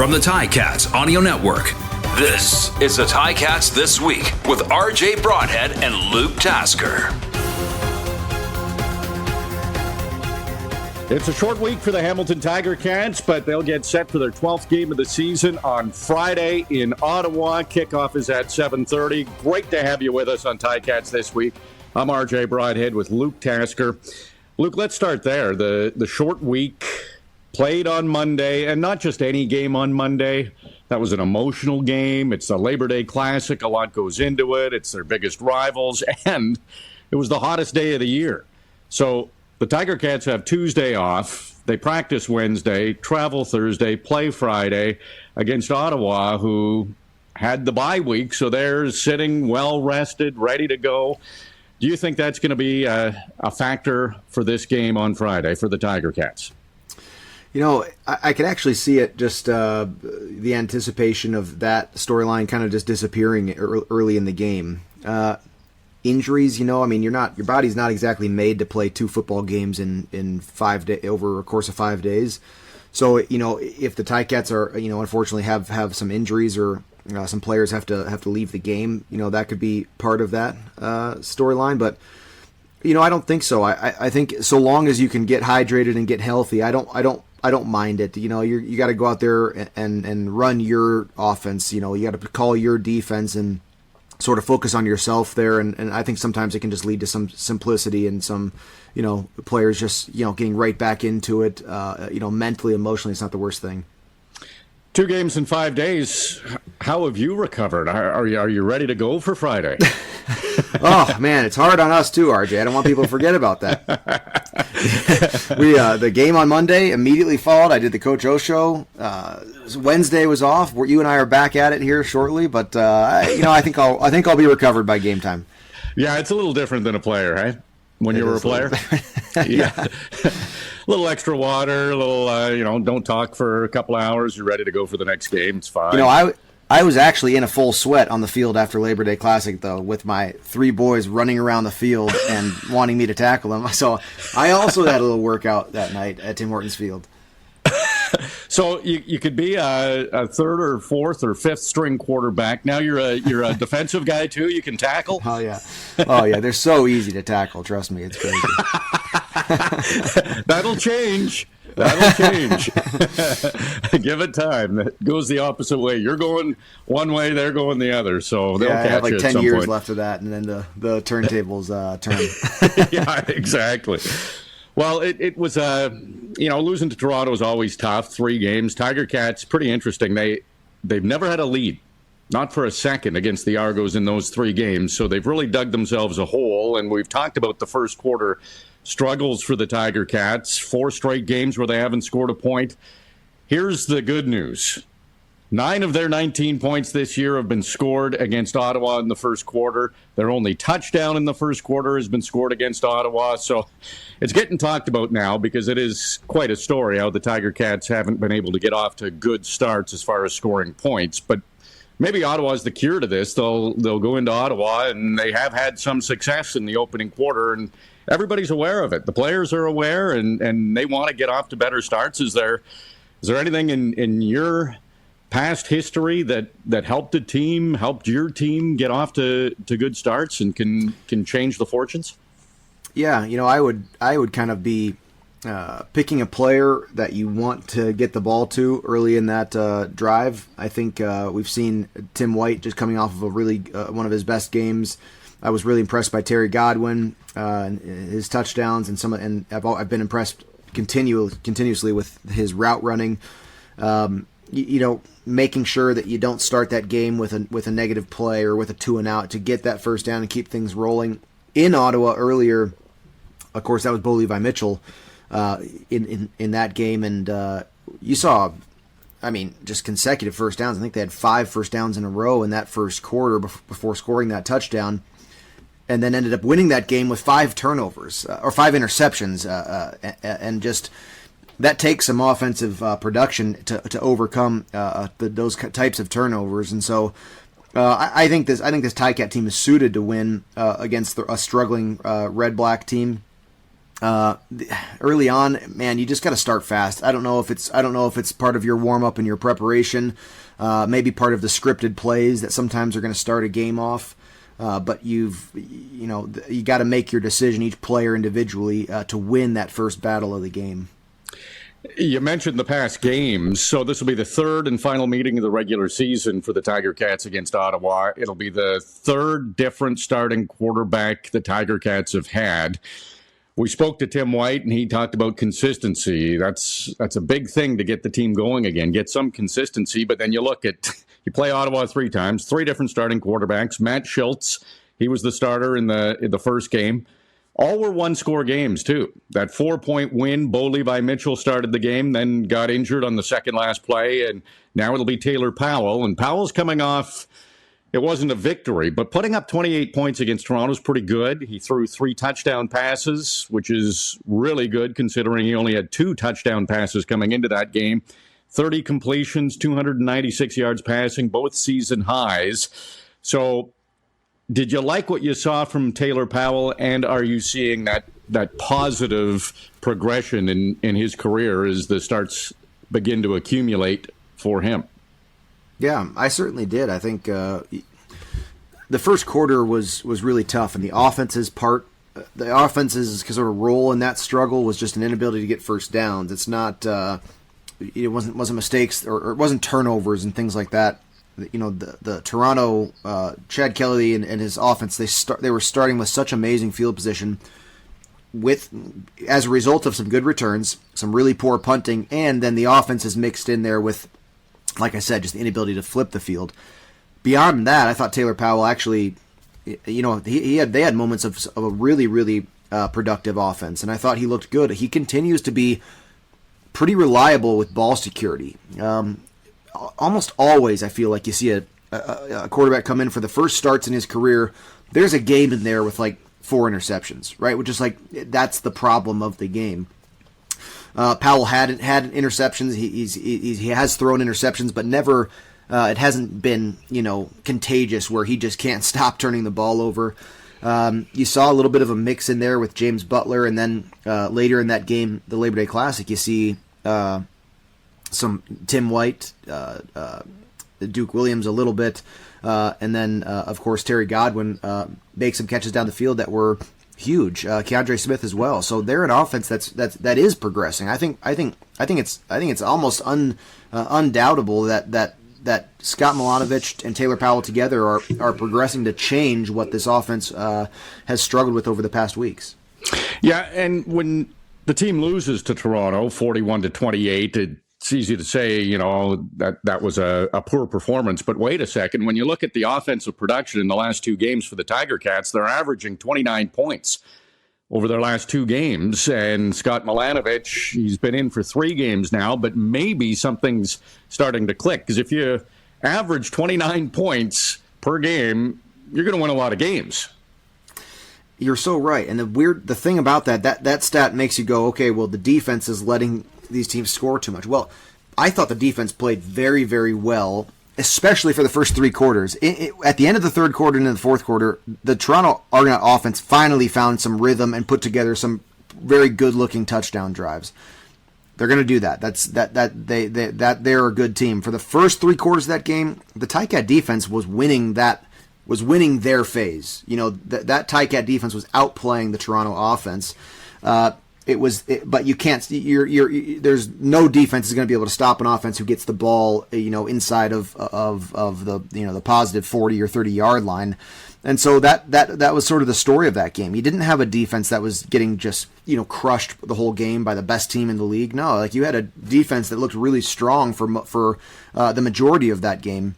From the Ticats Audio Network, this is the Ticats This Week with RJ Broadhead and Luke Tasker. It's a short week for the Hamilton Tiger Cats, but they'll get set for their 12th game of the season on Friday in Ottawa. Kickoff is at 7:30. Great to have you with us on Ticats This Week. I'm RJ Broadhead with Luke Tasker. Luke, let's start there. The short week played on Monday, and not just any game on Monday. That was an emotional game. It's a Labor Day Classic. A lot goes into it. It's their biggest rivals, and it was the hottest day of the year. So the Tiger Cats have Tuesday off. They practice Wednesday, travel Thursday, play Friday against Ottawa, who had the bye week, so they're sitting well-rested, ready to go. Do you think that's going to be a factor for this game on Friday for the Tiger Cats? You know, I could actually see it, just the anticipation of that storyline kind of just disappearing early in the game. Injuries, I mean, your body's not exactly made to play 2 football games in 5 days over a course of 5 days. So, if the Ticats are, unfortunately have some injuries or some players have to leave the game, that could be part of that storyline. But I don't think so. I think so long as you can get hydrated and get healthy, I don't mind it. You got to go out there and run your offense. You got to call your defense and sort of focus on yourself there, and I think sometimes it can just lead to some simplicity and some, players just, getting right back into it, mentally, emotionally, it's not the worst thing. 2 games in 5 days. How have you recovered? Are you ready to go for Friday? Oh, man, it's hard on us too, RJ. I don't want people to forget about that. The game on Monday immediately followed. I did the Coach O show. Wednesday was off. You and I are back at it here shortly, but I think I'll be recovered by game time. Yeah, it's a little different than a player, right? When you were a player. Yeah. A little extra water, a little, don't talk for a couple hours. You're ready to go for the next game. It's fine. I was actually in a full sweat on the field after Labor Day Classic, though, with my 3 boys running around the field and wanting me to tackle them. So I also had a little workout that night at Tim Hortons Field. So you could be a third or fourth or fifth string quarterback. Now you're a defensive guy too. You can tackle. Oh yeah. They're so easy to tackle. Trust me, it's crazy. That'll change. Give it time. It goes the opposite way. You're going one way, they're going the other. So they'll catch I have like you 10 at some years point. left of that, and then the turntables turn. Yeah, exactly. Well, it was, losing to Toronto is always tough. 3 games. Tiger Cats, pretty interesting. They've never had a lead, not for a second, against the Argos in those 3 games. So they've really dug themselves a hole. And we've talked about the first quarter struggles for the Tiger Cats. 4 straight games where they haven't scored a point. Here's the good news. 9 of their 19 points this year have been scored against Ottawa in the first quarter. Their only touchdown in the first quarter has been scored against Ottawa. So it's getting talked about now because it is quite a story how the Tiger Cats haven't been able to get off to good starts as far as scoring points. But maybe Ottawa's the cure to this. They'll go into Ottawa, and they have had some success in the opening quarter, and everybody's aware of it. The players are aware, and they want to get off to better starts. Is there anything in your past history that helped your team get off to good starts and can change the fortunes? Yeah, I would kind of be picking a player that you want to get the ball to early in that drive. I think we've seen Tim White just coming off of a really one of his best games. I was really impressed by Terry Godwin and his touchdowns, and I've been impressed continuously with his route running. Making sure that you don't start that game with a negative play or with a 2-and-out to get that first down and keep things rolling. In Ottawa earlier, of course, that was Bo Levi Mitchell in that game, and you saw, just consecutive first downs. I think they had 5 first downs in a row in that first quarter before scoring that touchdown, and then ended up winning that game with 5 turnovers or 5 interceptions, and just that takes some offensive production to overcome those types of turnovers. And so I think this Ticat team is suited to win against a struggling Red Black team. Early on, man, you just got to start fast. I don't know if it's part of your warm up and your preparation, maybe part of the scripted plays that sometimes are going to start a game off. But you got to make your decision, each player individually, to win that first battle of the game. You mentioned the past games, so this will be the third and final meeting of the regular season for the Tiger Cats against Ottawa. It'll be the third different starting quarterback the Tiger Cats have had. We spoke to Tim White, and he talked about consistency. That's a big thing to get the team going again, get some consistency. But then you play Ottawa 3 times, 3 different starting quarterbacks. Matt Schultz, he was the starter in the first game. All were one-score games, too. That 4-point win, Bo Levi Mitchell started the game, then got injured on the second last play, and now it'll be Taylor Powell. And Powell's coming off, it wasn't a victory, but putting up 28 points against Toronto is pretty good. He threw 3 touchdown passes, which is really good considering he only had 2 touchdown passes coming into that game. 30 completions, 296 yards passing, both season highs. So did you like what you saw from Taylor Powell, and are you seeing that positive progression in his career as the starts begin to accumulate for him? Yeah, I certainly did. I think the first quarter was really tough, and the offense's sort of role in that struggle was just an inability to get first downs. It's not it wasn't mistakes or it wasn't turnovers and things like that. The Toronto Chad Kelly and his offense, they were starting with such amazing field position as a result of some good returns, some really poor punting, and then the offense is mixed in there with, like I said, just the inability to flip the field. Beyond that, I thought Taylor Powell actually, they had moments of a really, really productive offense, and I thought he looked good. He continues to be pretty reliable with ball security. Almost always, I feel like you see a quarterback come in for the first starts in his career. There's a game in there with like 4 interceptions, right? Which is like, that's the problem of the game. Powell had interceptions. He has thrown interceptions, but never. It hasn't been contagious where he just can't stop turning the ball over. You saw a little bit of a mix in there with James Butler, and then later in that game, the Labor Day Classic, you see some Tim White, Duke Williams a little bit, and then of course Terry Godwin makes some catches down the field that were huge. Keandre Smith as well. So they're an offense that is progressing. I think it's almost undoubtable that Scott Milanovic and Taylor Powell together are progressing to change what this offense has struggled with over the past weeks. Yeah, and when the team loses to Toronto 41-28, it's easy to say, that was a poor performance. But wait a second, when you look at the offensive production in the last 2 games for the Tiger Cats, they're averaging 29 points over their last 2 games. And Scott Milanovic, he's been in for 3 games now, but maybe something's starting to click. Because if you average 29 points per game, you're going to win a lot of games. You're so right. And the thing about that stat makes you go, okay, well, the defense is letting these teams score too much. Well, I thought the defense played very, very well, especially for the first 3 quarters. At the end of the third quarter and in the fourth quarter, the Toronto Argonaut offense finally found some rhythm and put together some very good-looking touchdown drives. They're going to do that. They're a good team. For the first 3 quarters of that game, the Ticat defense was winning their phase. That Ticat defense was outplaying the Toronto offense. But you can't. There's no defense is going to be able to stop an offense who gets the ball, inside of the positive 40 or 30 yard line, and so that was sort of the story of that game. You didn't have a defense that was getting just crushed the whole game by the best team in the league. No, like you had a defense that looked really strong for the majority of that game,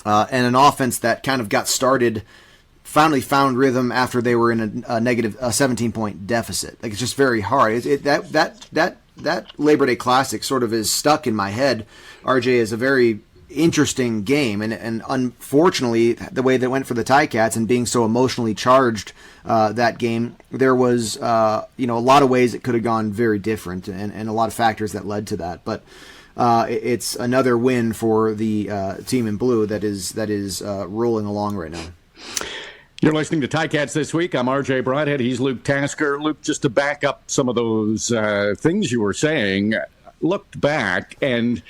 and an offense that kind of got started. Finally found rhythm after they were in a negative 17-point deficit. Like, it's just very hard. That Labor Day Classic sort of is stuck in my head. RJ, is a very interesting game, and unfortunately, the way that went for the Ticats and being so emotionally charged that game, there was a lot of ways it could have gone very different, and a lot of factors that led to that. But it's another win for the team in blue that is rolling along right now. You're listening to Ticats This Week. I'm RJ Broadhead. He's Luke Tasker. Luke, just to back up some of those things you were saying, looked back, and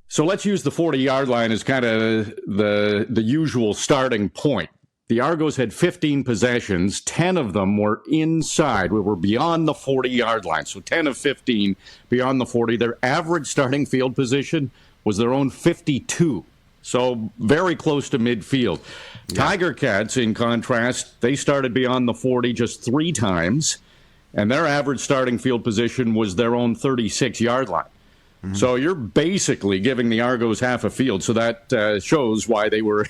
so let's use the 40-yard line as kind of the usual starting point. The Argos had 15 possessions. 10 of them were inside. We were beyond the 40-yard line, so 10 of 15 beyond the 40. Their average starting field position was their own 52. So very close to midfield. Yeah. Tiger Cats, in contrast, they started beyond the 40 just 3 times, and their average starting field position was their own 36-yard line. Mm-hmm. So you're basically giving the Argos half a field, so that shows why they were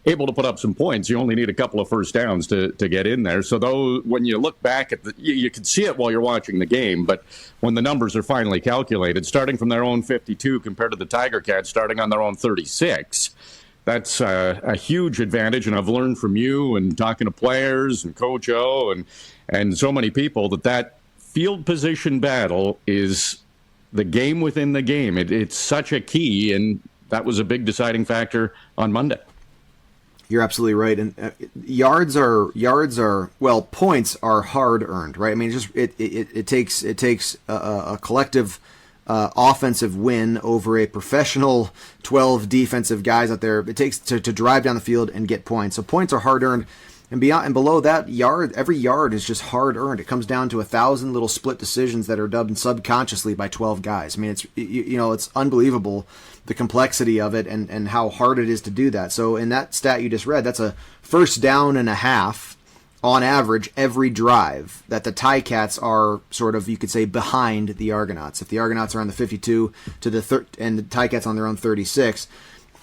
able to put up some points. You only need a couple of first downs to get in there. So though, when you look back at you can see it while you're watching the game, but when the numbers are finally calculated, starting from their own 52 compared to the Tiger Cats starting on their own 36, that's a huge advantage. And I've learned from you and talking to players and Coach O and so many people that field position battle is the game within the game. It's such a key, and that was a big deciding factor on Monday. You're absolutely right, and yards are points are hard earned, right? I mean, it takes a collective offensive win over a professional 12 defensive guys out there. It takes to drive down the field and get points. So points are hard earned, and beyond and below that, every yard is just hard earned. It comes down to 1,000 little split decisions that are done subconsciously by 12 guys. I mean, it's unbelievable, the complexity of it and how hard it is to do that. So in that stat you just read, that's a first down and a half on average every drive that the Ticats are sort of, you could say, behind the Argonauts. If the Argonauts are on the 52 and the Ticats on their own 36,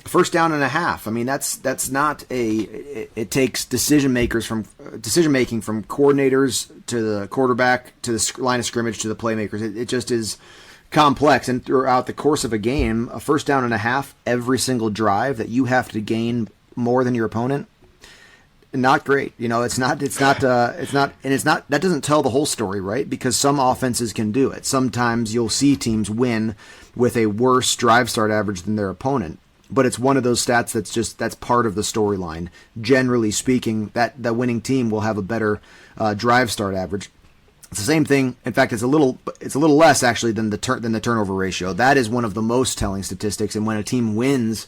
first down and a half. I mean, that's not it takes decision making from coordinators to the quarterback to the line of scrimmage to the playmakers. It just is complex, and throughout the course of a game, a first down and a half every single drive that you have to gain more than your opponent, not great. It's not, that doesn't tell the whole story, right? Because some offenses can do it. Sometimes you'll see teams win with a worse drive start average than their opponent, but it's one of those stats that's part of the storyline. Generally speaking, that the winning team will have a better drive start average. It's the same thing. In fact, it's a little less actually than the turnover ratio. That is one of the most telling statistics. And when a team wins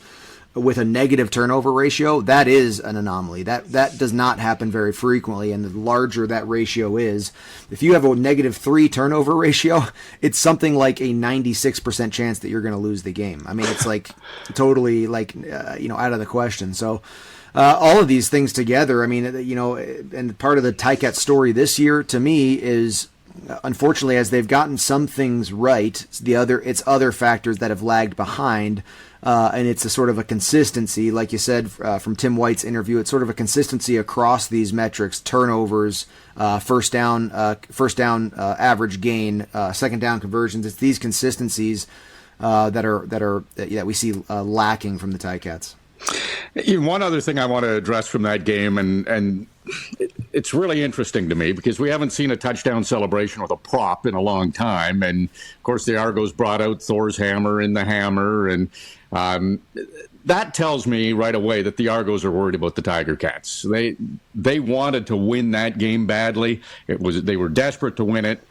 with a negative turnover ratio, that is an anomaly. That does not happen very frequently. And the larger that ratio is, if you have a -3 turnover ratio, it's something like a 96% chance that you're going to lose the game. I mean, it's like totally out of the question. So. All of these things together, I mean, and part of the Ticats story this year to me is, unfortunately, as they've gotten some things right, it's other factors that have lagged behind, and it's a sort of a consistency, like you said from Tim White's interview. It's sort of a consistency across these metrics: turnovers, first down average gain, second down conversions. It's these consistencies that we see lacking from the Ticats. One other thing I want to address from that game, and it's really interesting to me because we haven't seen a touchdown celebration with a prop in a long time. And, of course, the Argos brought out Thor's hammer in the hammer. And that tells me right away that the Argos are worried about the Tiger Cats. They wanted to win that game badly. They were desperate to win it.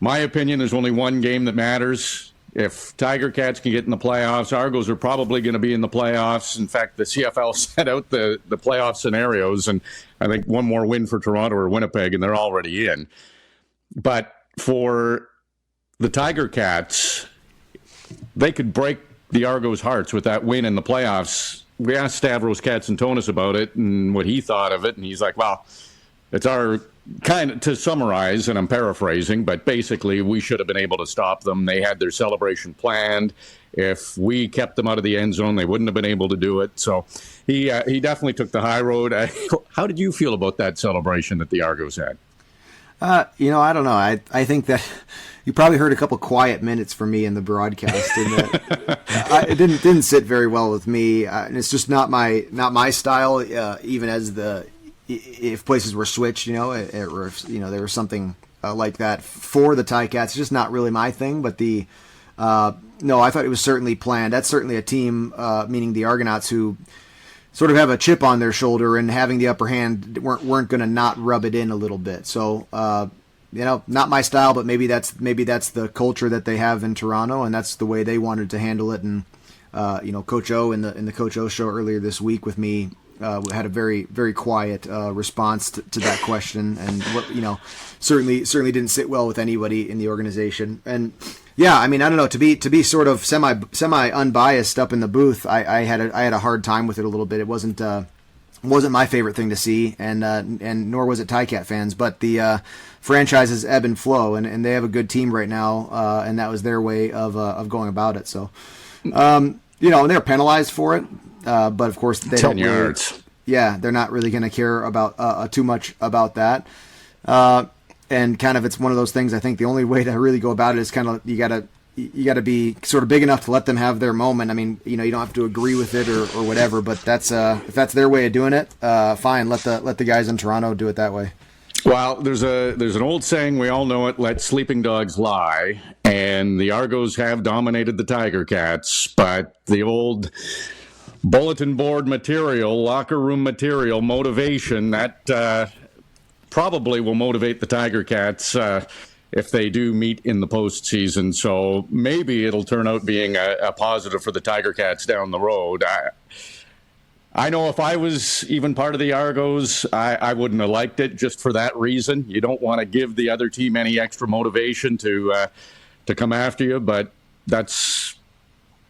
My opinion, there's only one game that matters. If Tiger Cats can get in the playoffs, Argos are probably going to be in the playoffs. In fact, the CFL set out the playoff scenarios, and I think one more win for Toronto or Winnipeg, and they're already in. But for the Tiger Cats, they could break the Argos' hearts with that win in the playoffs. We asked Stavros Katsantonis about it and what he thought of it, and he's like, well, it's our kind of, to summarize, and I'm paraphrasing, but basically we should have been able to stop them. They had their celebration planned. If we kept them out of the end zone, they wouldn't have been able to do it. So he definitely took the high road. How did you feel about that celebration that the Argos had? I don't know. I think that you probably heard a couple quiet minutes from me in the broadcast, and that it didn't sit very well with me. And it's just not my style. Even as if places were switched, or if, there was something like that for the Ticats, it's just not really my thing. But no, I thought it was certainly planned. That's certainly a team, meaning the Argonauts, who sort of have a chip on their shoulder and having the upper hand weren't going to not rub it in a little bit. So, not my style, but maybe that's the culture that they have in Toronto, and that's the way they wanted to handle it. And Coach O in the Coach O show earlier this week with me had a very, very quiet response to that question, and certainly didn't sit well with anybody in the organization. And yeah, I mean, I don't know, to be sort of semi unbiased up in the booth, I had a hard time with it a little bit. It wasn't my favorite thing to see, and nor was it Ticat fans, but the franchises ebb and flow, and they have a good team right now, and that was their way of going about it. So, and they're penalized for it, but of course they 10 yards. Yeah, they're not really going to care about too much about that. And kind of, it's one of those things. I think the only way to really go about it is kind of you gotta be sort of big enough to let them have their moment. I mean, you don't have to agree with it or whatever, but that's if that's their way of doing it, fine. Let the guys in Toronto do it that way. Well, there's an old saying, we all know it, let sleeping dogs lie, and the Argos have dominated the Tiger Cats, but the old bulletin board material, locker room material, motivation, that probably will motivate the Tiger Cats if they do meet in the postseason. So maybe it'll turn out being a positive for the Tiger Cats down the road. I know if I was even part of the Argos, I wouldn't have liked it just for that reason. You don't want to give the other team any extra motivation to come after you, but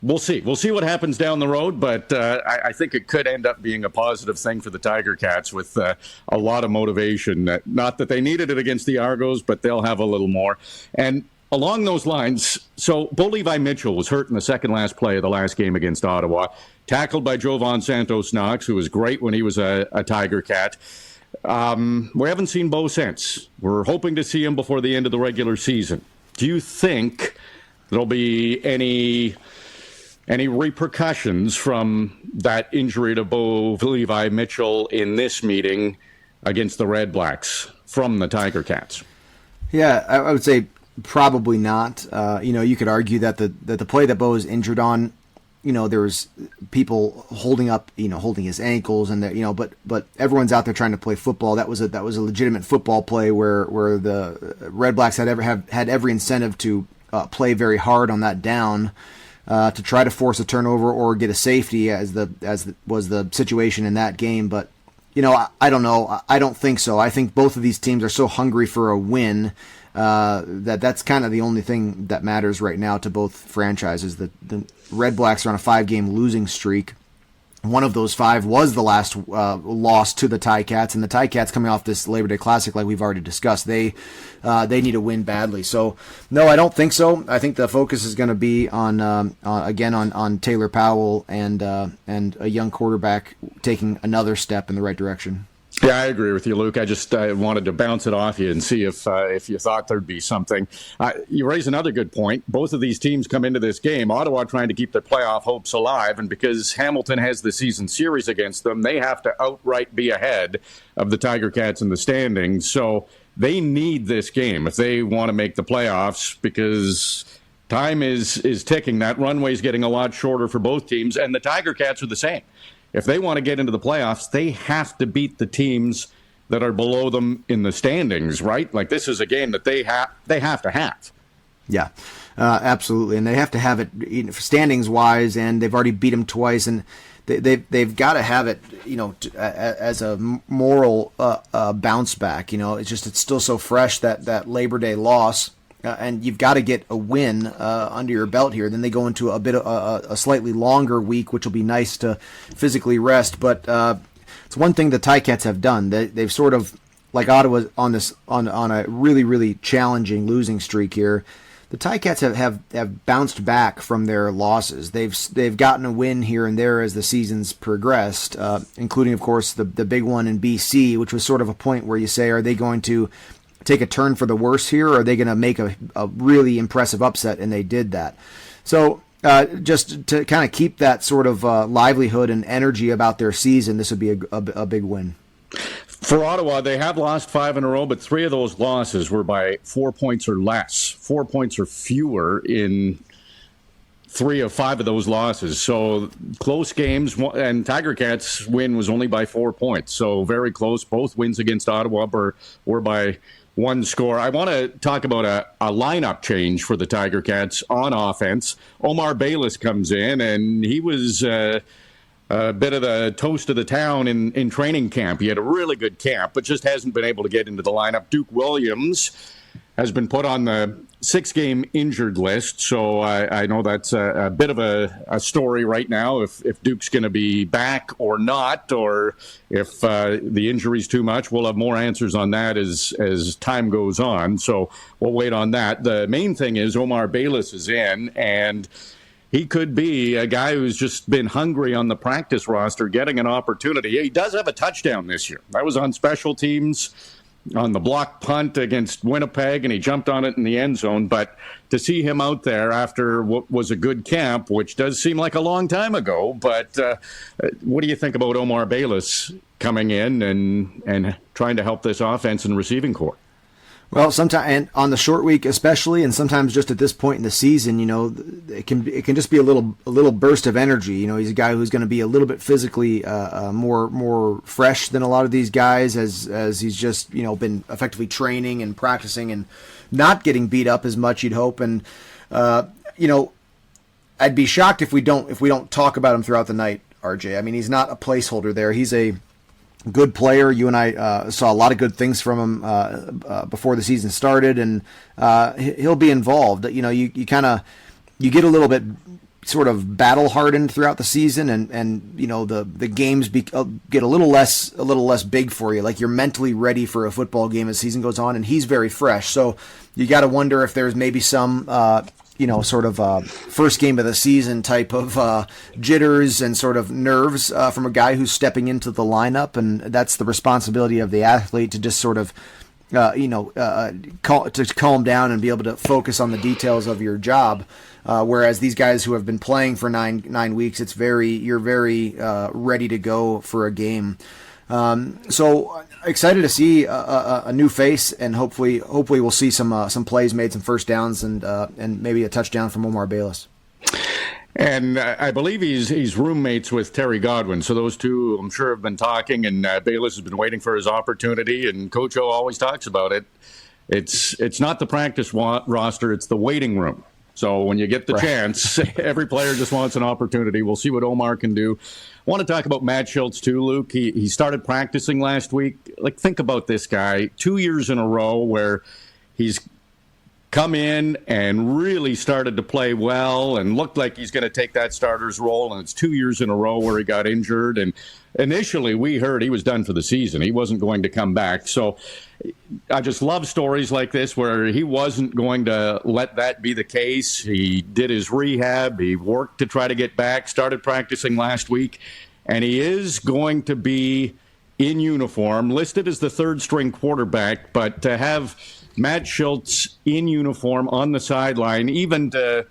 we'll see. We'll see what happens down the road, but I think it could end up being a positive thing for the Tiger Cats with a lot of motivation. Not that they needed it against the Argos, but they'll have a little more. And along those lines, so Bo Levi Mitchell was hurt in the second last play of the last game against Ottawa, tackled by Jovan Santos-Knox, who was great when he was a Tiger Cat. We haven't seen Bo since. We're hoping to see him before the end of the regular season. Do you think there'll be any repercussions from that injury to Bo Levi Mitchell in this meeting against the Redblacks from the Tiger Cats? Yeah, I would say probably not. You could argue that the play that Bo is injured on, there was people holding his ankles, and but everyone's out there trying to play football. That was a legitimate football play where the Redblacks had every incentive to play very hard on that down. To try to force a turnover or get a safety, as was the situation in that game. But I don't know. I don't think so. I think both of these teams are so hungry for a win that's kind of the only thing that matters right now to both franchises. The Redblacks are on a 5-game losing streak. One of those 5 was the last loss to the Ticats, and the Ticats coming off this Labor Day Classic, like we've already discussed, they need a win badly. So no, I don't think so. I think the focus is going to be on Taylor Powell and a young quarterback taking another step in the right direction. Yeah, I agree with you, Luke. I just wanted to bounce it off you and see if you thought there'd be something. You raise another good point. Both of these teams come into this game, Ottawa trying to keep their playoff hopes alive, and because Hamilton has the season series against them, they have to outright be ahead of the Tiger Cats in the standings. So they need this game if they want to make the playoffs, because time is ticking. That runway's getting a lot shorter for both teams, and the Tiger Cats are the same. If they want to get into the playoffs, they have to beat the teams that are below them in the standings, right? Like, this is a game that they have to have. Yeah, absolutely. And they have to have it standings wise, and they've already beat them twice, and they've got to have it, as a moral bounce back. It's still so fresh, that Labor Day loss. And you've got to get a win under your belt here. Then they go into a bit of a slightly longer week, which will be nice to physically rest. But it's one thing the Ticats have done. They've sort of, like Ottawa on a really, really challenging losing streak here. The Ticats have bounced back from their losses. They've gotten a win here and there as the season's progressed, including, of course, the big one in BC, which was sort of a point where you say, are they going to take a turn for the worse here, or are they going to make a really impressive upset? And they did that. So just to kind of keep that sort of livelihood and energy about their season, this would be a big win. For Ottawa, they have lost 5 in a row, but 3 of those losses were by 4 points or less, 4 points or fewer in 3 of 5 of those losses. So close games, and Tiger Cats' win was only by 4 points. So very close. Both wins against Ottawa were by 1 score. I want to talk about a lineup change for the Tiger Cats on offense. Omar Bayless comes in, and he was a bit of the toast of the town in training camp. He had a really good camp, but just hasn't been able to get into the lineup. Duke Williams has been put on the 6-game injured list, so I know that's a bit of a story right now, if Duke's going to be back or not, or if the injury's too much. We'll have more answers on that as time goes on, so we'll wait on that. The main thing is Omar Bayless is in, and he could be a guy who's just been hungry on the practice roster, getting an opportunity. He does have a touchdown this year. That was on special teams, on the block punt against Winnipeg, and he jumped on it in the end zone. But to see him out there after what was a good camp, which does seem like a long time ago, but what do you think about Omar Bayless coming in and trying to help this offense and receiving corps? Well, sometimes, and on the short week especially, and sometimes just at this point in the season, it can just be a little burst of energy. He's a guy who's going to be a little bit physically more fresh than a lot of these guys, as he's just been effectively training and practicing and not getting beat up as much, you'd hope. And I'd be shocked if we don't talk about him throughout the night, RJ. I mean, he's not a placeholder there. He's a good player. You and I saw a lot of good things from him before the season started, and he'll be involved. You get a little bit sort of battle hardened throughout the season, and the games get a little less big for you. Like, you're mentally ready for a football game as the season goes on, and he's very fresh. So you got to wonder if there's maybe some first game of the season type of jitters and sort of nerves from a guy who's stepping into the lineup, and that's the responsibility of the athlete to just sort of, calm down and be able to focus on the details of your job. Whereas these guys who have been playing for nine weeks, you're very ready to go for a game. So excited to see a new face, and hopefully we'll see some plays made, some first downs, and maybe a touchdown from Omar Bayless. And I believe he's roommates with Terry Godwin, so those two, I'm sure, have been talking, and Bayless has been waiting for his opportunity, and Coach O always talks about it. It's not the practice roster, it's the waiting room. So when you get the chance, every player just wants an opportunity. We'll see what Omar can do. I want to talk about Matt Schultz too, Luke. He started practicing last week. Like, think about this guy. 2 years in a row where he's come in and really started to play well and looked like he's going to take that starter's role. And it's 2 years in a row where he got injured. And initially we heard he was done for the season. He wasn't going to come back. So I just love stories like this where he wasn't going to let that be the case. He did his rehab. He worked to try to get back, started practicing last week, and he is going to be in uniform, listed as the third-string quarterback, but to have Matt Schultz in uniform on the sideline, even to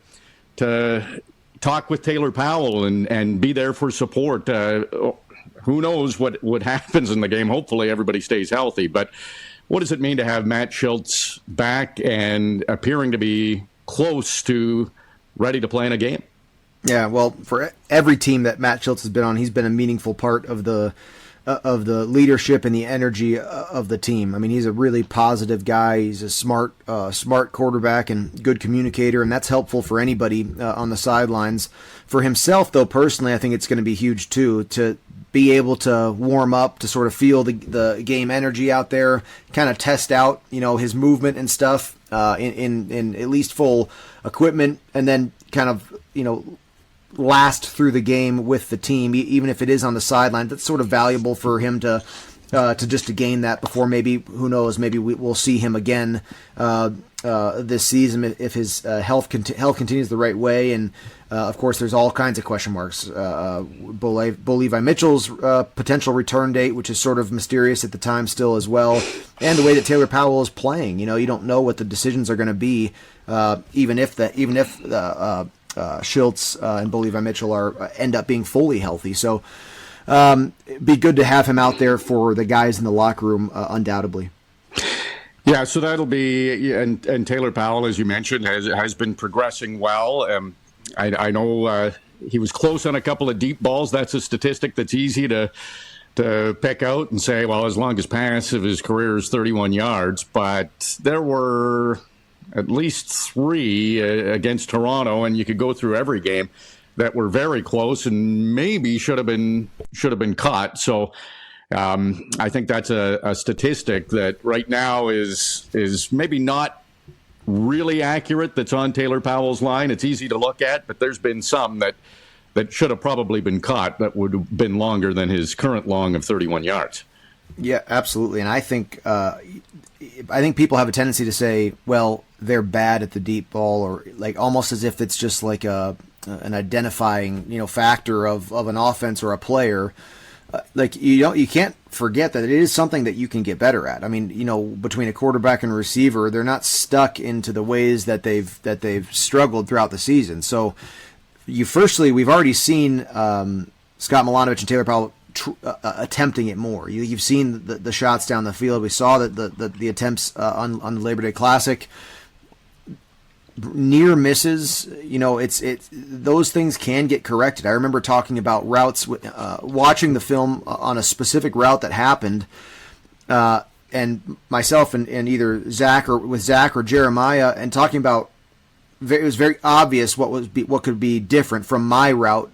talk with Taylor Powell and be there for support, who knows what happens in the game. Hopefully everybody stays healthy, but what does it mean to have Matt Schultz back and appearing to be close to ready to play in a game? Yeah, well, for every team that Matt Schultz has been on, he's been a meaningful part of the leadership and the energy of the team. I mean, he's a really positive guy. He's a smart quarterback and good communicator, and that's helpful for anybody on the sidelines. For himself, though, personally, I think it's going to be huge too, to be able to warm up, to sort of feel the game energy out there, kind of test out, his movement and stuff in at least full equipment, and then kind of, last through the game with the team, even if it is on the sideline. That's sort of valuable for him to gain that before maybe, who knows, maybe we'll see him again this season if his health continues the right way. And of course, there's all kinds of question marks. Bo Levi Mitchell's potential return date, which is sort of mysterious at the time still as well, and the way that Taylor Powell is playing. You don't know what the decisions are going to be, even if Schultz and Bo Levi Mitchell end up being fully healthy. So be good to have him out there for the guys in the locker room, undoubtedly. Yeah, so that'll be, and Taylor Powell, as you mentioned, has been progressing well. I know he was close on a couple of deep balls. That's a statistic that's easy to pick out and say, well, his longest pass of his career is 31 yards. But there were at least 3 against Toronto, and you could go through every game that were very close and maybe should have been caught. So I think that's a statistic that right now is maybe not really accurate, that's on Taylor Powell's line. It's easy to look at, but there's been some that should have probably been caught that would have been longer than his current long of 31 yards. Yeah, absolutely. And I think people have a tendency to say, well, they're bad at the deep ball, or like almost as if it's just like an identifying factor of an offense or a player. Like you can't forget that it is something that you can get better at. I mean, between a quarterback and receiver, they're not stuck into the ways that they've struggled throughout the season. So we've already seen Scott Milanovic and Taylor Powell attempting it more. You've seen the shots down the field. We saw that the attempts on the Labor Day Classic. Near misses, those things can get corrected. I remember talking about routes, watching the film on a specific route that happened, and myself and either Zach or Jeremiah, and talking about it was very obvious what could be different from my route,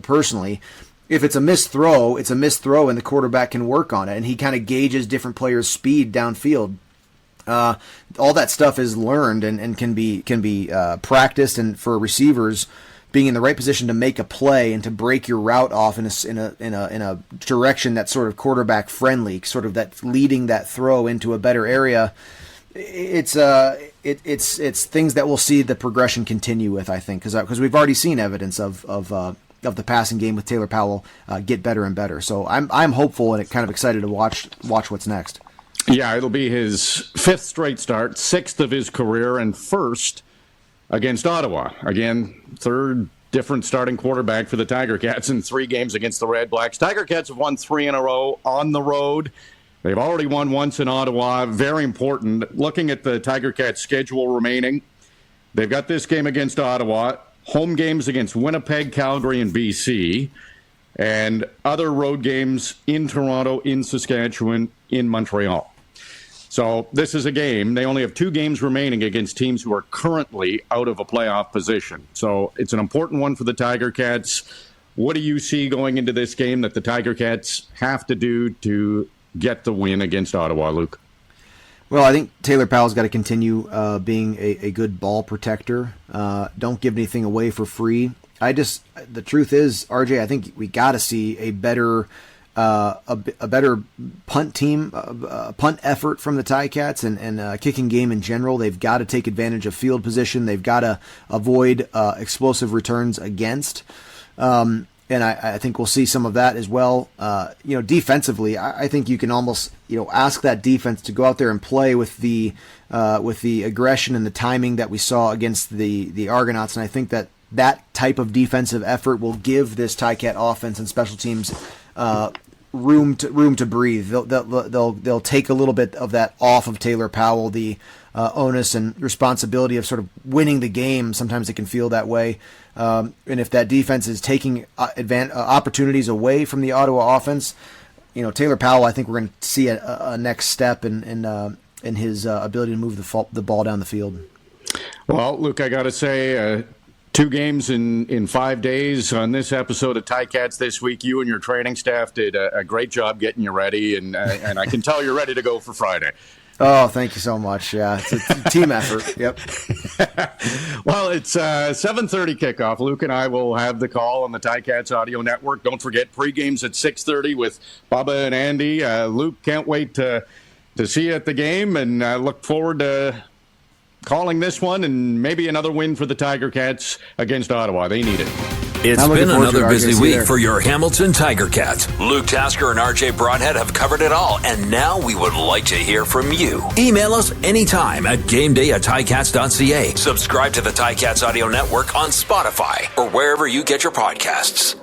personally. If it's a missed throw, it's a missed throw, and the quarterback can work on it, and he kind of gauges different players' speed downfield. All that stuff is learned and can be practiced, and for receivers, being in the right position to make a play and to break your route off in a direction that's sort of quarterback friendly, sort of that leading that throw into a better area. It's things that we'll see the progression continue with, I think, because we've already seen evidence of the passing game with Taylor Powell get better and better. So I'm hopeful and kind of excited to watch what's next. Yeah, it'll be his 5th straight start, 6th of his career, and 1st against Ottawa. Again, 3rd different starting quarterback for the Tiger Cats in 3 games against the Redblacks. Tiger Cats have won 3 in a row on the road. They've already won once in Ottawa. Very important. Looking at the Tiger Cats' schedule remaining, they've got this game against Ottawa, home games against Winnipeg, Calgary, and BC, and other road games in Toronto, in Saskatchewan, in Montreal. So this is a game. They only have 2 games remaining against teams who are currently out of a playoff position. So it's an important one for the Tiger Cats. What do you see going into this game that the Tiger Cats have to do to get the win against Ottawa, Luke? Well, I think Taylor Powell's got to continue being a good ball protector. Don't give anything away for free. The truth is, RJ, I think we got to see a better punt team, punt effort from the Ticats and kicking game in general. They've got to take advantage of field position. They've got to avoid explosive returns against. And I think we'll see some of that as well. Defensively, I think you can almost ask that defense to go out there and play with the aggression and the timing that we saw against the Argonauts. And I think that type of defensive effort will give this Ticat offense and special teams room to breathe. They'll take a little bit of that off of Taylor Powell, the onus and responsibility of sort of winning the game. Sometimes it can feel that way. And if that defense is taking opportunities away from the Ottawa offense, Taylor Powell, I think we're going to see a next step in his ability to move the ball down the field. Well, Luke, I got to say, 2 games in 5 days on this episode of Ticats this week. You and your training staff did a great job getting you ready, and I can tell you're ready to go for Friday. Oh, thank you so much. Yeah, it's a team effort. Yep. Well, it's 7:30 kickoff. Luke and I will have the call on the Ticats Audio Network. Don't forget, pregame's at 6:30 with Bubba and Andy. Luke, can't wait to see you at the game, and look forward to calling this one and maybe another win for the Tiger Cats against Ottawa. They need it. It's been another busy week for your Hamilton Tiger Cats. Luke Tasker and RJ Broadhead have covered it all, and now we would like to hear from you. Email us anytime at gameday@ticats.ca. Subscribe to the Ticats Audio Network on Spotify or wherever you get your podcasts.